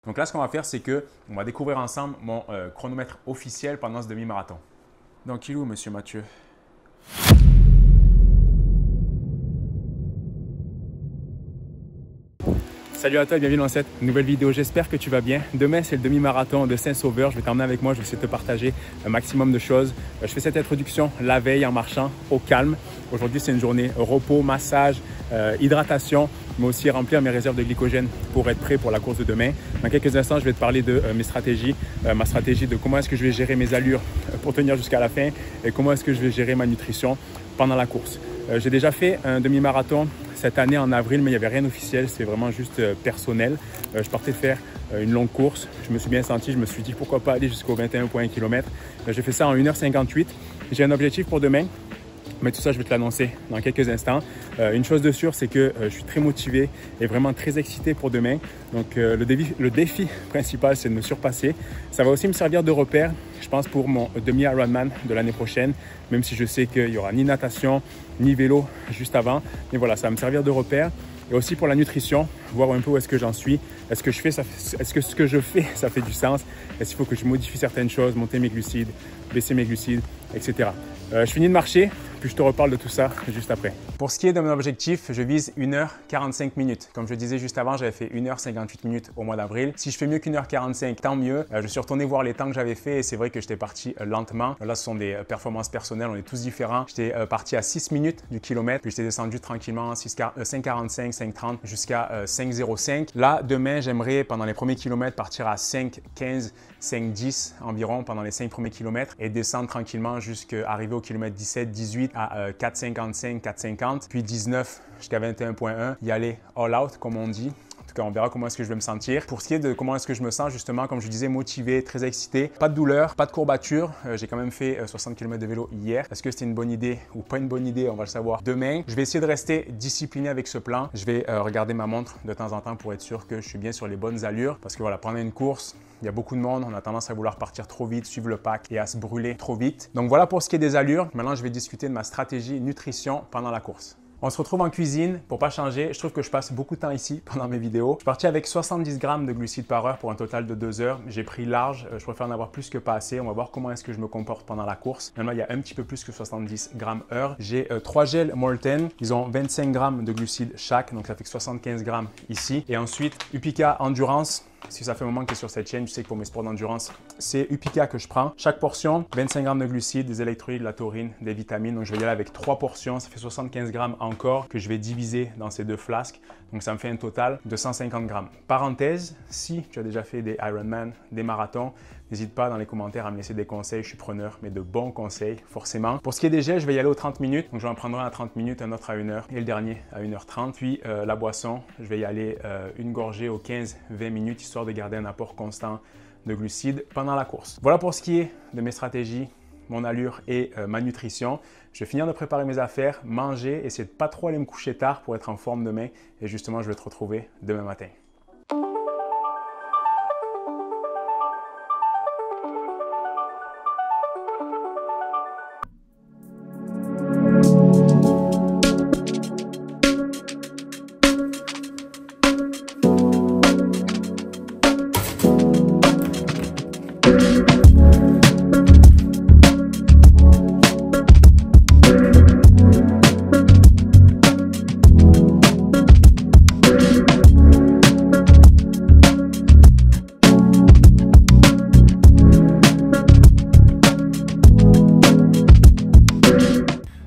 Donc là, ce qu'on va faire, c'est qu'on va découvrir ensemble mon chronomètre officiel pendant ce demi-marathon. Donc, il est où, monsieur Mathieu? Salut à toi et bienvenue dans cette nouvelle vidéo. J'espère que tu vas bien. Demain, c'est le demi-marathon de Saint-Sauveur. Je vais t'emmener avec moi. Je vais essayer de te partager un maximum de choses. Je fais cette introduction la veille en marchant au calme. Aujourd'hui, c'est une journée repos, massage, hydratation, mais aussi remplir mes réserves de glycogène pour être prêt pour la course de demain. Dans quelques instants, je vais te parler de mes stratégies, ma stratégie de comment est-ce que je vais gérer mes allures pour tenir jusqu'à la fin et comment est-ce que je vais gérer ma nutrition pendant la course. J'ai déjà fait un demi-marathon cette année en avril, mais il n'y avait rien d'officiel, c'était vraiment juste personnel. Je partais faire une longue course, je me suis bien senti, je me suis dit pourquoi pas aller jusqu'au 21,1 km. J'ai fait ça en 1h58. J'ai un objectif pour demain, mais tout ça, je vais te l'annoncer dans quelques instants. Une chose de sûre, c'est que je suis très motivé et vraiment très excité pour demain. Donc, le défi principal, c'est de me surpasser. Ça va aussi me servir de repère, je pense, pour mon demi-Ironman de l'année prochaine, même si je sais qu'il n'y aura ni natation, ni vélo juste avant. Mais voilà, ça va me servir de repère. Et aussi pour la nutrition, voir un peu où est-ce que j'en suis. Est-ce que ce que je fais, ça fait du sens? Est-ce qu'il faut que je modifie certaines choses, monter mes glucides, baisser mes glucides, etc. Je finis de marcher, puis je te reparle de tout ça juste après. Pour ce qui est de mon objectif, je vise 1h45 minutes. Comme je disais juste avant, j'avais fait 1h58 minutes au mois d'avril. Si je fais mieux qu'1h45, tant mieux. Je suis retourné voir les temps que j'avais fait et c'est vrai que j'étais parti lentement. Là, ce sont des performances personnelles, on est tous différents. J'étais parti à 6 minutes du kilomètre, puis j'étais descendu tranquillement 5,45, 5,30 jusqu'à 5,05. Là, demain, j'aimerais pendant les premiers kilomètres partir à 5,15, 5,10 environ pendant les 5 premiers kilomètres et descendre tranquillement jusqu'à arriver au kilomètre 17, 18 à 4,55, 4,50, puis 19 jusqu'à 21,1. Y aller all out, comme on dit. En tout cas, on verra comment est-ce que je vais me sentir. Pour ce qui est de comment est-ce que je me sens, justement, comme je disais, motivé, très excité. Pas de douleur, pas de courbature. J'ai quand même fait 60 km de vélo hier. Est-ce que c'était une bonne idée ou pas une bonne idée? On va le savoir demain. Je vais essayer de rester discipliné avec ce plan. Je vais regarder ma montre de temps en temps pour être sûr que je suis bien sur les bonnes allures. Parce que voilà, pendant une course, il y a beaucoup de monde, on a tendance à vouloir partir trop vite, suivre le pack et à se brûler trop vite. Donc voilà pour ce qui est des allures. Maintenant, je vais discuter de ma stratégie nutrition pendant la course. On se retrouve en cuisine pour pas changer. Je trouve que je passe beaucoup de temps ici pendant mes vidéos. Je suis parti avec 70 grammes de glucides par heure pour un total de 2 heures. J'ai pris large. Je préfère en avoir plus que pas assez. On va voir comment est-ce que je me comporte pendant la course. Maintenant, il y a un petit peu plus que 70 grammes heure. J'ai 3 gels Molten. Ils ont 25 grammes de glucides chaque. Donc, ça fait que 75 grammes ici. Et ensuite, Upika Endurance. Si ça fait un moment que tu es sur cette chaîne, tu sais que pour mes sports d'endurance, c'est Upika que je prends. Chaque portion, 25 grammes de glucides, des électrolytes, de la taurine, des vitamines. Donc, je vais y aller avec 3 portions. Ça fait 75 grammes encore que je vais diviser dans ces 2 flasques. Donc, ça me fait un total de 150 grammes. Parenthèse, si tu as déjà fait des Ironman, des marathons, n'hésite pas dans les commentaires à me laisser des conseils. Je suis preneur, mais de bons conseils, forcément. Pour ce qui est des gels, je vais y aller aux 30 minutes. Donc, je vais en prendre un à 30 minutes, un autre à 1 heure et le dernier à 1h30. Puis, la boisson, je vais y aller une gorgée aux 15-20 minutes, histoire de garder un apport constant de glucides pendant la course. Voilà pour ce qui est de mes stratégies, mon allure et ma nutrition. Je vais finir de préparer mes affaires, manger, essayer de pas trop aller me coucher tard pour être en forme demain. Et justement, je vais te retrouver demain matin.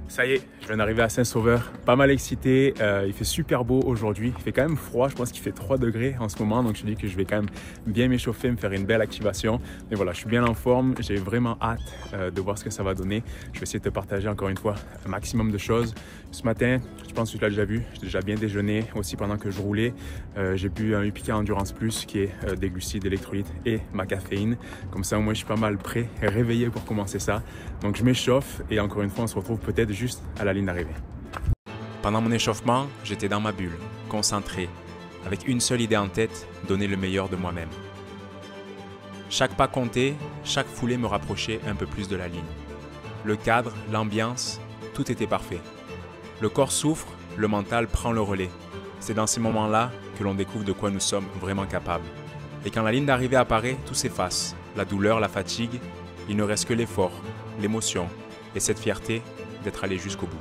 Ça y est, je viens d'arriver à Saint-Sauveur, pas mal excité, il fait super beau aujourd'hui, il fait quand même froid, je pense qu'il fait 3 degrés en ce moment, donc je dis que je vais quand même bien m'échauffer, me faire une belle activation. Mais voilà, je suis bien en forme, j'ai vraiment hâte de voir ce que ça va donner. Je vais essayer de te partager encore une fois un maximum de choses. Ce matin, je pense que tu l'as déjà vu, j'ai déjà bien déjeuné aussi pendant que je roulais. J'ai bu un Upika Endurance Plus qui est des glucides, électrolytes et ma caféine. Comme ça, moi, je suis pas mal prêt et réveillé pour commencer ça. Donc, je m'échauffe et encore une fois, on se retrouve peut-être juste à la ligne d'arrivée. Pendant mon échauffement, j'étais dans ma bulle, concentré, avec une seule idée en tête, donner le meilleur de moi-même. Chaque pas comptait, chaque foulée me rapprochait un peu plus de la ligne. Le cadre, l'ambiance, tout était parfait. Le corps souffre, le mental prend le relais. C'est dans ces moments-là que l'on découvre de quoi nous sommes vraiment capables. Et quand la ligne d'arrivée apparaît, tout s'efface. La douleur, la fatigue, il ne reste que l'effort, l'émotion et cette fierté d'être allé jusqu'au bout.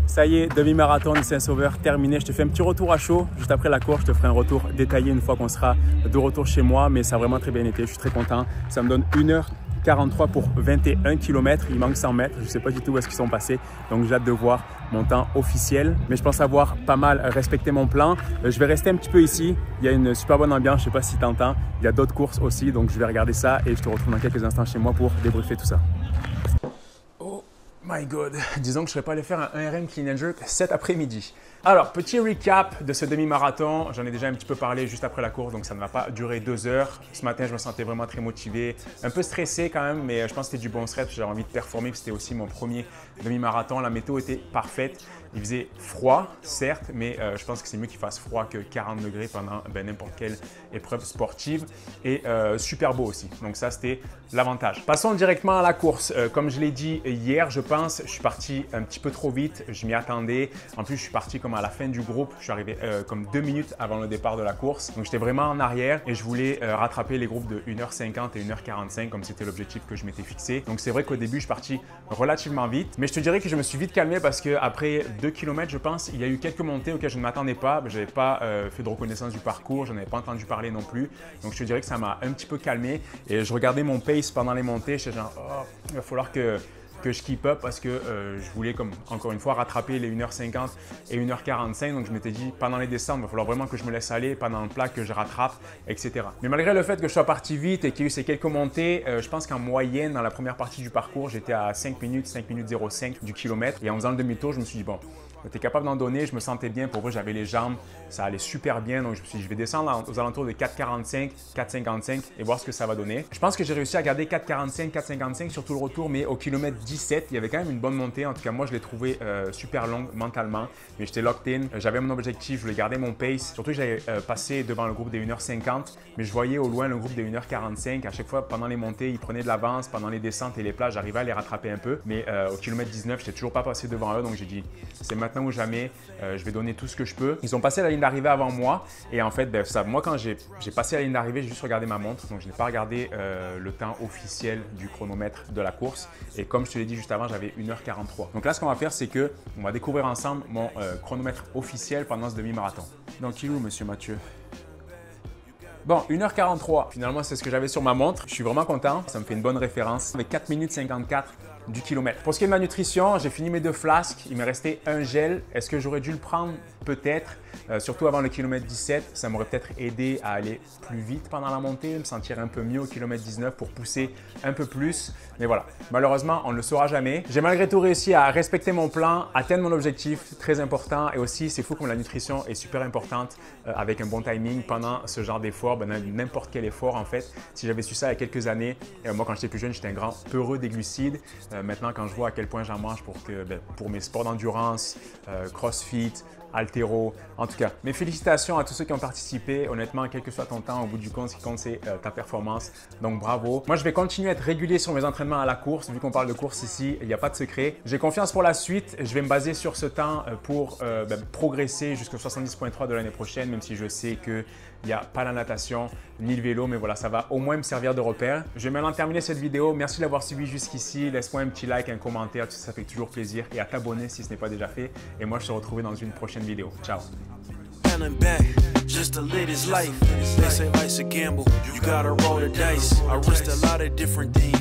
Ça y est, demi-marathon de Saint-Sauveur terminé. Je te fais un petit retour à chaud. Juste après la course, je te ferai un retour détaillé une fois qu'on sera de retour chez moi. Mais ça a vraiment très bien été. Je suis très content. Ça me donne 1h43 pour 21 km. Il manque 100 mètres. Je ne sais pas du tout où est-ce qu'ils sont passés. Donc j'ai hâte de voir mon temps officiel. Mais je pense avoir pas mal respecté mon plan. Je vais rester un petit peu ici. Il y a une super bonne ambiance. Je ne sais pas si tu entends. Il y a d'autres courses aussi. Donc je vais regarder ça et je te retrouve dans quelques instants chez moi pour débriefer tout ça. My God, disons que je ne serais pas allé faire un 1RM Clean and Jerk cet après-midi. Alors, petit recap de ce demi-marathon. J'en ai déjà un petit peu parlé juste après la course, donc ça ne va pas durer 2 heures. Ce matin, je me sentais vraiment très motivé, un peu stressé quand même, mais je pense que c'était du bon stress. J'avais envie de performer, c'était aussi mon premier demi-marathon. La météo était parfaite. Il faisait froid, certes, mais je pense que c'est mieux qu'il fasse froid que 40 degrés pendant n'importe quelle épreuve sportive. Et super beau aussi. Donc ça, c'était l'avantage. Passons directement à la course. Comme je l'ai dit hier, je pense, je suis parti un petit peu trop vite. Je m'y attendais. En plus, je suis parti comme à la fin du groupe. Je suis arrivé comme 2 minutes avant le départ de la course. Donc, j'étais vraiment en arrière et je voulais rattraper les groupes de 1h50 et 1h45 comme c'était l'objectif que je m'étais fixé. Donc, c'est vrai qu'au début, je suis parti relativement vite. Mais je te dirais que je me suis vite calmé parce qu'après 2 km, je pense, il y a eu quelques montées auxquelles je ne m'attendais pas. Je n'avais pas fait de reconnaissance du parcours. Je n'en avais pas entendu parler non plus. Donc, je te dirais que ça m'a un petit peu calmé. Et je regardais mon pace pendant les montées. J'étais genre, oh, il va falloir que je keep up parce que je voulais, comme encore une fois, rattraper les 1h50 et 1h45. Donc, je m'étais dit, pendant les descentes, il va falloir vraiment que je me laisse aller, pendant le plat, que je rattrape, etc. Mais malgré le fait que je sois parti vite et qu'il y ait eu ces quelques montées, je pense qu'en moyenne, dans la première partie du parcours, j'étais à 5 minutes 05 du kilomètre. Et en faisant le demi-tour, je me suis dit, bon, j'étais capable d'en donner, je me sentais bien. Pour vrai, j'avais les jambes, ça allait super bien. Donc, je me suis dit, je vais descendre aux alentours de 4,45, 4,55 et voir ce que ça va donner. Je pense que j'ai réussi à garder 4,45, 4,55 sur tout le retour, mais au kilomètre 17, il y avait quand même une bonne montée. En tout cas, moi, je l'ai trouvé super longue mentalement, mais j'étais locked in. J'avais mon objectif, je voulais garder mon pace. Surtout que j'avais passé devant le groupe des 1h50, mais je voyais au loin le groupe des 1h45. À chaque fois, pendant les montées, ils prenaient de l'avance. Pendant les descentes et les plages, j'arrivais à les rattraper un peu. Mais au kilomètre 19, je n'étais toujours pas passé devant eux. Donc, j'ai dit, c'est maintenant ou jamais, je vais donner tout ce que je peux. Ils ont passé la ligne d'arrivée avant moi. Et en fait, moi, quand j'ai passé la ligne d'arrivée, j'ai juste regardé ma montre. Donc, je n'ai pas regardé le temps officiel du chronomètre de la course. Et comme je te l'ai dit juste avant, j'avais 1h43. Donc là, ce qu'on va faire, c'est qu'on va découvrir ensemble mon chronomètre officiel pendant ce demi-marathon. Donc, il est où, monsieur Mathieu? Bon, 1h43. Finalement, c'est ce que j'avais sur ma montre. Je suis vraiment content. Ça me fait une bonne référence. Avec 4 minutes 54 du kilomètre. Pour ce qui est de ma nutrition, j'ai fini mes 2 flasques. Il me restait un gel. Est-ce que j'aurais dû le prendre? Peut-être. Surtout avant le kilomètre 17, ça m'aurait peut-être aidé à aller plus vite pendant la montée, me sentir un peu mieux au kilomètre 19 pour pousser un peu plus. Mais voilà, malheureusement, on ne le saura jamais. J'ai malgré tout réussi à respecter mon plan, atteindre mon objectif, très important. Et aussi, c'est fou comme la nutrition est super importante avec un bon timing pendant ce genre d'effort, n'importe quel effort en fait. Si j'avais su ça il y a quelques années, moi quand j'étais plus jeune, j'étais un grand peureux des glucides. Maintenant, quand je vois à quel point j'en mange pour mes sports d'endurance, crossfit, haltéro. En tout cas, mes félicitations à tous ceux qui ont participé. Honnêtement, quel que soit ton temps, au bout du compte, ce qui compte, c'est ta performance. Donc, bravo. Moi, je vais continuer à être régulier sur mes entraînements à la course. Vu qu'on parle de course ici, il n'y a pas de secret. J'ai confiance pour la suite. Je vais me baser sur ce temps pour progresser jusqu'au 70.3 de l'année prochaine, même si je sais que il n'y a pas la natation ni le vélo, mais voilà, ça va au moins me servir de repère. Je vais maintenant terminer cette vidéo. Merci d'avoir suivi jusqu'ici. Laisse-moi un petit like, un commentaire, tout ça fait toujours plaisir. Et à t'abonner si ce n'est pas déjà fait. Et moi, je te retrouve dans une prochaine vidéo. Ciao! Just to live his life. They say life's a gamble. You gotta roll the dice. I risked a lot of different things.